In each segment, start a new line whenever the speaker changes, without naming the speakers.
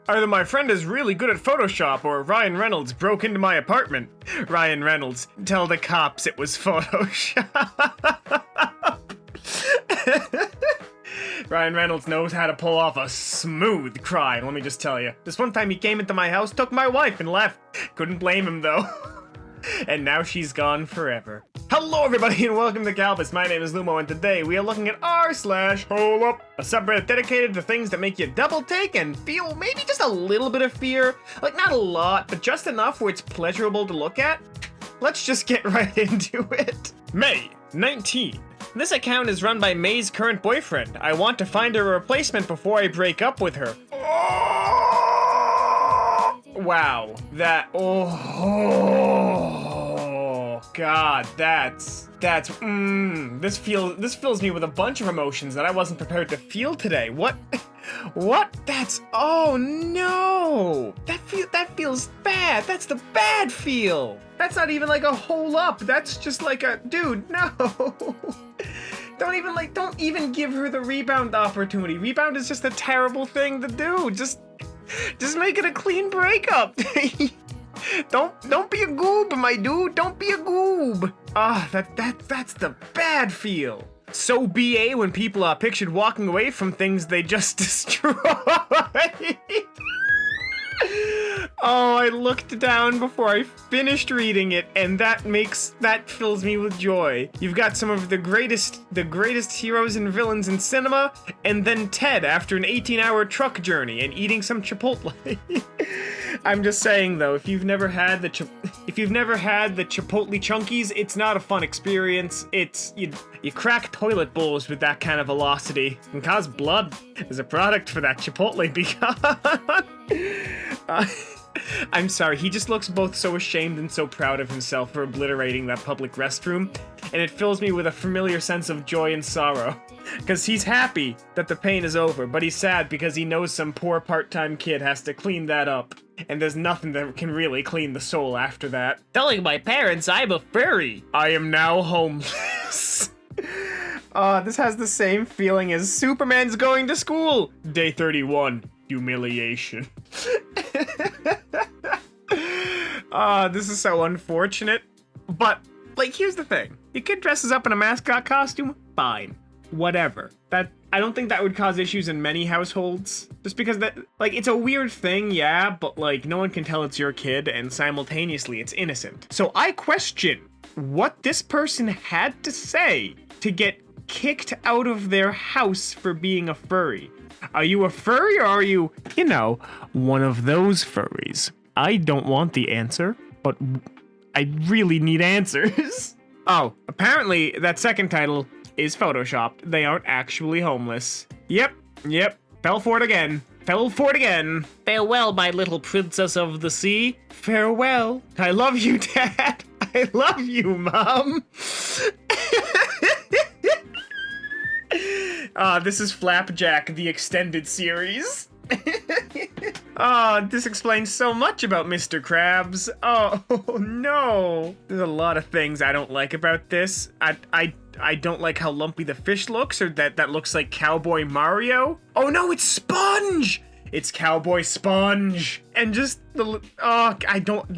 Either my friend is really good at Photoshop or Ryan Reynolds broke into my apartment. Ryan Reynolds, tell the cops it was Photoshop. Ryan Reynolds knows how to pull off a smooth crime, let me just tell you. This one time he came into my house, took my wife, and left. Couldn't blame him, though. And now she's gone forever. Hello, everybody, and welcome to Kalbus. My name is Lumo, and today we are looking at r/HolUp, a subreddit dedicated to things that make you double take and feel maybe just a little bit of fear. Like, not a lot, but just enough where it's pleasurable to look at. Let's just get right into it. May 19. This account is run by May's current boyfriend. I want to find her a replacement before I break up with her. Wow, that, God, this fills me with a bunch of emotions that I wasn't prepared to feel today. What, oh no, that feels bad, that's the bad feel. That's not even like a HolUp, that's just like a, dude, no. Don't even give her the rebound opportunity. Rebound is just a terrible thing to do. Just make it a clean breakup. Don't be a goob, my dude. Don't be a goob. That's the bad feel. So BA when people are pictured walking away from things they just destroyed. Oh, I looked down before I finished reading it, and that fills me with joy. You've got some of the greatest heroes and villains in cinema, and then Ted after an 18-hour truck journey and eating some Chipotle. I'm just saying though, if you've never had the Chipotle Chunkies, it's not a fun experience. You crack toilet bowls with that kind of velocity and cause blood. There's a product for that Chipotle because I'm sorry, he just looks both so ashamed and so proud of himself for obliterating that public restroom, and it fills me with a familiar sense of joy and sorrow. Because he's happy that the pain is over, but he's sad because he knows some poor part-time kid has to clean that up, and there's nothing that can really clean the soul after that. Telling my parents I'm a furry. I am now homeless. This has the same feeling as Superman's going to school. Day 31. Humiliation. This is so unfortunate. But, like, here's the thing. Your kid dresses up in a mascot costume, fine. Whatever. I don't think that would cause issues in many households. Just because it's a weird thing, yeah, but, like, no one can tell it's your kid, and simultaneously it's innocent. So I question what this person had to say to get kicked out of their house for being a furry. Are you a furry or are you, one of those furries? I don't want the answer, but I really need answers. Oh, apparently that second title is photoshopped. They aren't actually homeless. Yep. Fell for it again. Farewell, my little princess of the sea. Farewell. I love you, Dad. I love you, Mom. This is Flapjack, the extended series. This explains so much about Mr. Krabs. Oh, no. There's a lot of things I don't like about this. I don't like how lumpy the fish looks, or that looks like Cowboy Mario. Oh no, it's Sponge! It's Cowboy Sponge. And just the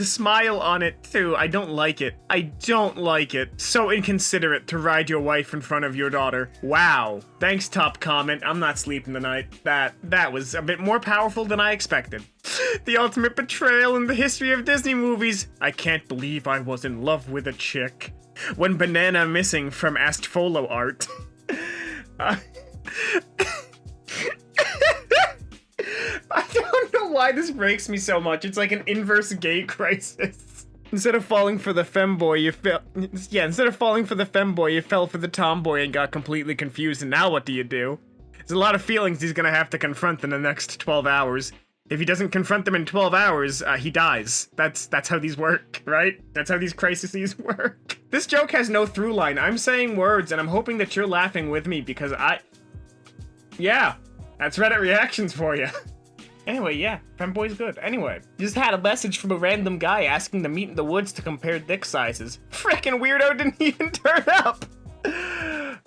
smile on it too. I don't like it. So inconsiderate to ride your wife in front of your daughter. Wow. Thanks, top comment. I'm not sleeping tonight. That was a bit more powerful than I expected. The ultimate betrayal in the history of Disney movies. I can't believe I was in love with a chick. When banana missing from Astfolo art. I don't know why this breaks me so much. It's like an inverse gay crisis. Instead of falling for the femboy, you fell for the tomboy and got completely confused, and now what do you do? There's a lot of feelings he's gonna have to confront in the next 12 hours. If he doesn't confront them in 12 hours, he dies. That's how these work, right? That's how these crises work. This joke has no through line. I'm saying words, and I'm hoping that you're laughing with me because yeah, that's Reddit reactions for you. Anyway, yeah, femboy's good. Anyway, just had a message from a random guy asking to meet in the woods to compare dick sizes. Frickin' weirdo didn't even turn up.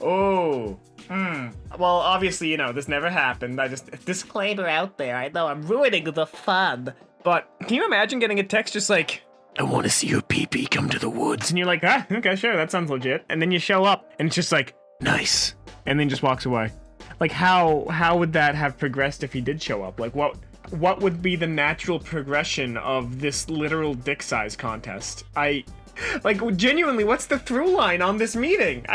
Oh, Well, obviously, this never happened. I just disclaimer out there. I know I'm ruining the fun. But can you imagine getting a text just like, I want to see your pee-pee come to the woods. And you're like, okay, sure, that sounds legit. And then you show up and it's just like, nice. And then just walks away. Like, how would that have progressed if he did show up? Like, what would be the natural progression of this literal dick size contest? Like, genuinely, what's the through line on this meeting?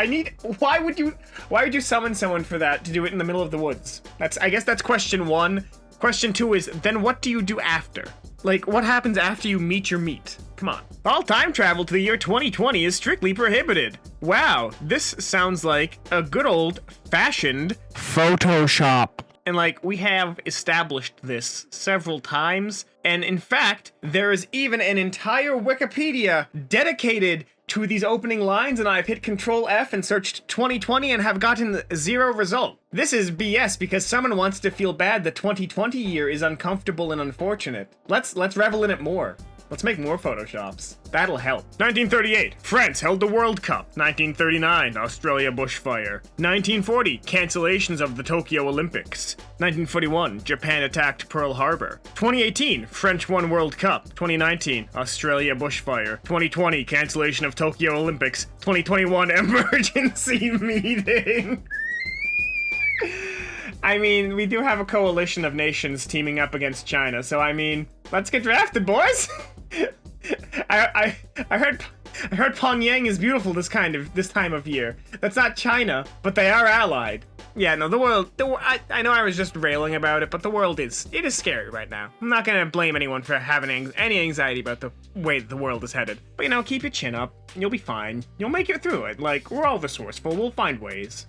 Why would you summon someone for that, to do it in the middle of the woods? I guess that's question one. Question two is, then what do you do after? Like, what happens after you meet your meat? Come on. All time travel to the year 2020 is strictly prohibited. Wow, this sounds like a good old-fashioned Photoshop. And like, we have established this several times, and in fact, there is even an entire Wikipedia dedicated to these opening lines, and I've hit Control F and searched 2020 and have gotten 0 result. This is BS because someone wants to feel bad the 2020 year is uncomfortable and unfortunate. Let's revel in it more. Let's make more Photoshops. That'll help. 1938, France held the World Cup. 1939, Australia bushfire. 1940, cancellations of the Tokyo Olympics. 1941, Japan attacked Pearl Harbor. 2018, French won World Cup. 2019, Australia bushfire. 2020, cancellation of Tokyo Olympics. 2021, emergency meeting. I mean, we do have a coalition of nations teaming up against China, so I mean, let's get drafted, boys! I heard Pyongyang is beautiful this time of year. That's not China, but they are allied. Yeah, no, I know I was just railing about it, but the world is scary right now. I'm not gonna blame anyone for having any anxiety about the way the world is headed. But keep your chin up. You'll be fine. You'll make it through it. Like, we're all resourceful. We'll find ways.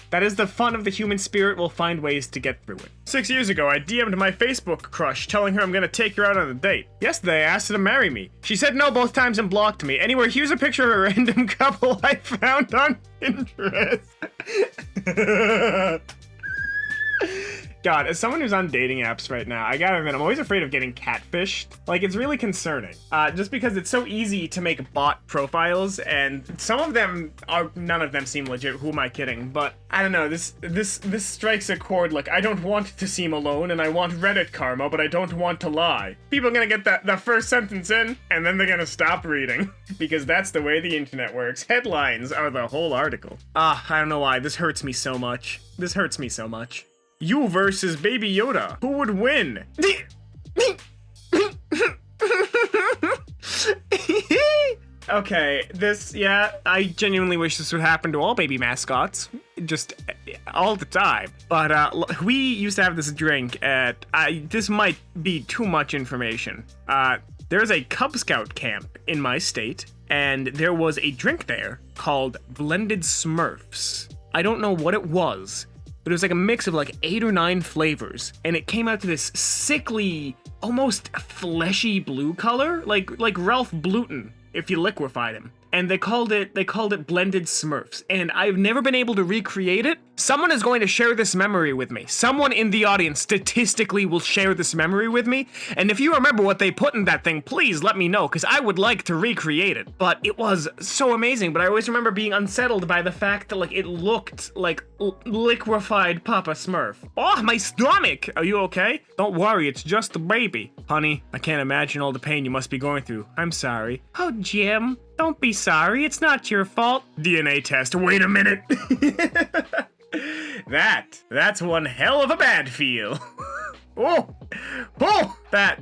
That is the fun of the human spirit. We'll find ways to get through it. 6 years ago, I DM'd my Facebook crush, telling her I'm gonna take her out on a date. Yesterday, I asked her to marry me. She said no both times and blocked me. Anyway, here's a picture of a random couple I found on Pinterest. God, as someone who's on dating apps right now, I gotta admit, I'm always afraid of getting catfished. Like, it's really concerning. Just because it's so easy to make bot profiles, and none of them seem legit. Who am I kidding? But I don't know. This strikes a chord. Like, I don't want to seem alone, and I want Reddit karma, but I don't want to lie. People are gonna get that first sentence in, and then they're gonna stop reading because that's the way the internet works. Headlines are the whole article. I don't know why. This hurts me so much. This hurts me so much. You versus Baby Yoda. Who would win? Okay, I genuinely wish this would happen to all baby mascots. Just all the time. But we used to have this drink at, this might be too much information. There's a Cub Scout camp in my state, and there was a drink there called Blended Smurfs. I don't know what it was, but it was like a mix of like 8 or 9 flavors, and it came out to this sickly, almost fleshy blue color, like Ralph Bluten if you liquefied him. And they called it Blended Smurfs, and I've never been able to recreate it. Someone is going to share this memory with me. Someone in the audience statistically will share this memory with me, and if you remember what they put in that thing, please let me know, because I would like to recreate it. But it was so amazing, but I always remember being unsettled by the fact that, like, it looked like liquefied Papa Smurf. Oh, my stomach! Are you okay? Don't worry, it's just the baby. Honey, I can't imagine all the pain you must be going through. I'm sorry. Oh, Jim. Don't be sorry, it's not your fault. DNA test, wait a minute. That's one hell of a bad feel. That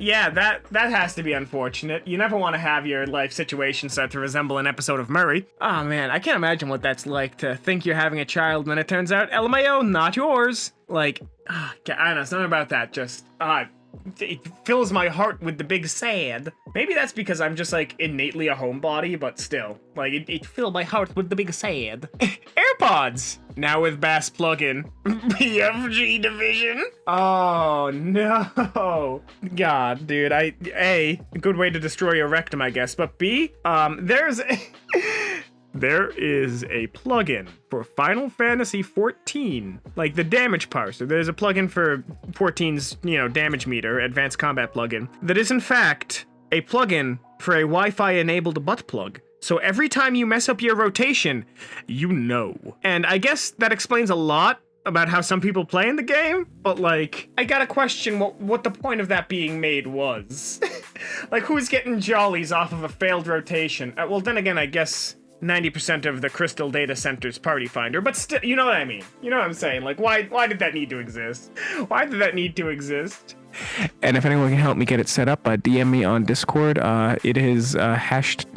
has to be unfortunate. You never want to have your life situation start to resemble an episode of Murray. Oh man, I can't imagine what that's like to think you're having a child and then it turns out, LMAO, not yours. Like, I don't know, something about that just, it fills my heart with the big sad. Maybe that's because I'm just like innately a homebody, but still, like it filled my heart with the big sad. AirPods now with Bass plugin. BFG division. Oh no, God, dude. A good way to destroy your rectum, I guess. But B, there is a plugin for Final Fantasy XIV, like the damage parser. There's a plugin for 14's, damage meter, advanced combat plugin, that is in fact a plugin for a Wi-Fi enabled butt plug. So every time you mess up your rotation, you know. And I guess that explains a lot about how some people play in the game, but like, I gotta question what the point of that being made was. Like, who's getting jollies off of a failed rotation? Well, then again, I guess 90% of the Crystal Data Center's Party Finder, but still, you know what I mean. You know what I'm saying? Like, why did that need to exist? Why did that need to exist?
And if anyone can help me get it set up, DM me on Discord. It is hashed.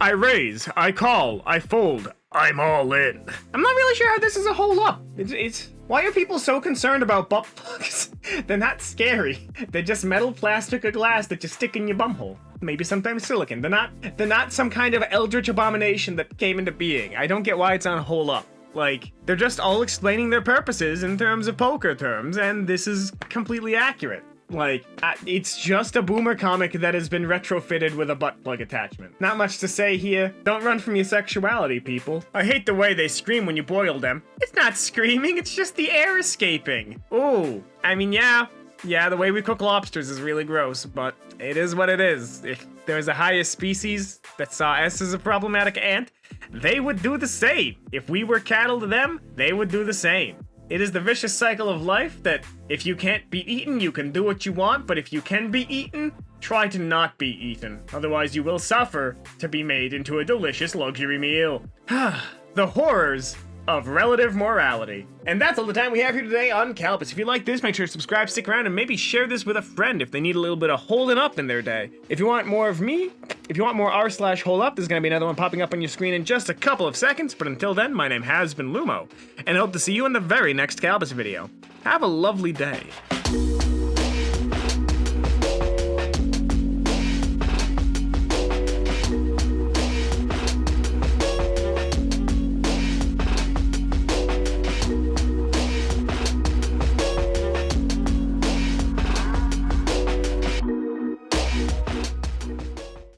I raise, I call, I fold, I'm all in. I'm not really sure how this is a HolUp. It's why are people so concerned about butt plugs? They're not scary. They're just metal, plastic, or glass that you stick in your bumhole. Maybe sometimes silicon. They're not some kind of eldritch abomination that came into being. I don't get why it's on HolUp. Like, they're just all explaining their purposes in terms of poker terms, and this is completely accurate. Like, it's just a boomer comic that has been retrofitted with a butt plug attachment. Not much to say here. Don't run from your sexuality, people. I hate the way they scream when you boil them. It's not screaming, it's just the air escaping. Ooh, I mean, yeah, the way we cook lobsters is really gross, but it is what it is. If there's a higher species that saw us as a problematic ant, they would do the same. If we were cattle to them, they would do the same. It is the vicious cycle of life that if you can't be eaten, you can do what you want, but if you can be eaten, try to not be eaten. Otherwise, you will suffer to be made into a delicious luxury meal. The horrors of relative morality. And that's all the time we have here today on Kalbus. If you like this, make sure to subscribe, stick around, and maybe share this with a friend if they need a little bit of holding up in their day. If you want more of me, if you want more r/HolUp, there's going to be another one popping up on your screen in just a couple of seconds. But until then, my name has been Lumo, and I hope to see you in the very next Kalbus video. Have a lovely day.